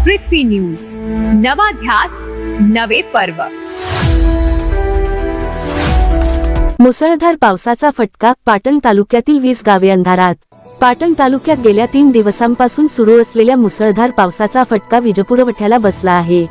पृथ्वी news, नवा ध्यास नवे पर्व। मुसळधार पावसाचा फटका, पाटण तालुक्यातील 20 गावे अंधारात। पाटण तालुक्यात गेल्या 3 दिवसांपासून सुरू असलेल्या मुसळधार पावसाचा फटका वीजपुरवठ्याला बसला आहे।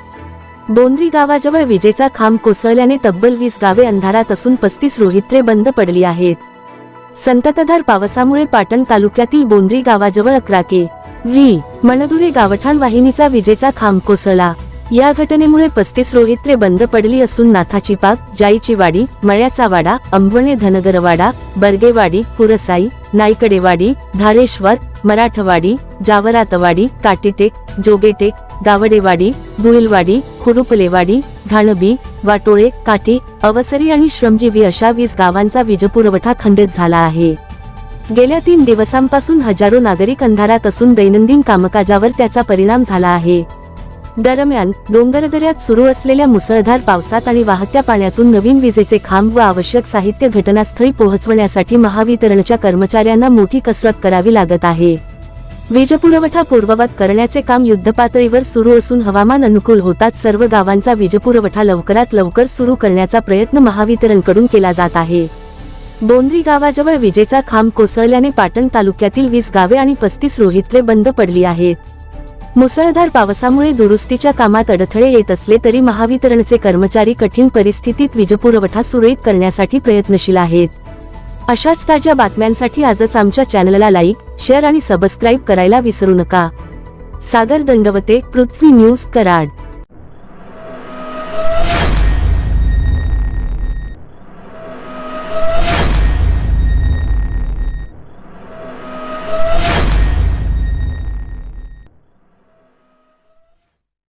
बोंद्री गावाजवळ विजेचा खांब कोसळल्याने तब्बल 20 गावे अंधारात असून 35 रोहित्रे बंद पडली आहेत। संततधार पावसामुळे पाटण तालुक्यातील बोंद्री गावाजवळ 11 के.व्ही. मनदुरे गावठाण वाहिनीचा विजेचा खांब कोसळला। या घटनेमुळे 35 रोहित्रे बंद पडली असून नाथाची पाक, जाईची वाडी, मळ्याचा वाडा, अंबवणे धनगरवाडा, बर्गेवाडी, पुरसाई, नाईकडेवाडी, धारेश्वर, मराठवाडी, जावरातवाडी, काटेटेक, जोगेटेक, गावडेवाडी, बुईलवाडी, खुरुपलेवाडी, घाणबी, वाटोळे, काटी, अवसरी आणि श्रमजीवी अशा 20 गावांचा वीजपुरवठा खंडित झाला आहे। गेल्या 3 दिवसांपासून हजारो नागरिक अंधारात असून दैनंदिन कामकाजावर त्याचा परिणाम झाला आहे। दरम्यान डोंगरदऱ्यात सुरू असलेल्या मुसळधार पावसात आणि वाहत्या पाण्यातून नवीन विजेचे खांब व आवश्यक साहित्य घटनास्थळी पोहोचवण्यासाठी महावितरणच्या कर्मचाऱ्यांना मोठी कसरत करावी लागत आहे। वीजपुरवठा पूर्ववत करण्याचे काम युद्धपातळीवर सुरू असून हवामान अनुकूल होताच सर्व गावांचा वीजपुरवठा लवकरात लवकर सुरू करण्याचा प्रयत्न महावितरणकडून केला जात आहे। बोंद्री गावाजवळ विजेचा खांब कोसळल्याने पाटण तालुक्यातील 20 गावे आणि 35 रोहित्रे बंद पडली आहेत। मुसळधार पावसामुळे दुरुस्तीच्या कामात अडथळे येत असले तरी महावितरणचे कर्मचारी कठीण परिस्थितीत वीजपुरवठा सुरळीत करण्यासाठी प्रयत्नशील आहेत। अशाच ताज्या बातम्यांसाठी आजच आमच्या चॅनलला लाईक, शेअर आणि सबस्क्राईब करायला विसरू नका। सागर दंडवते, पृथ्वी न्यूज, कराड।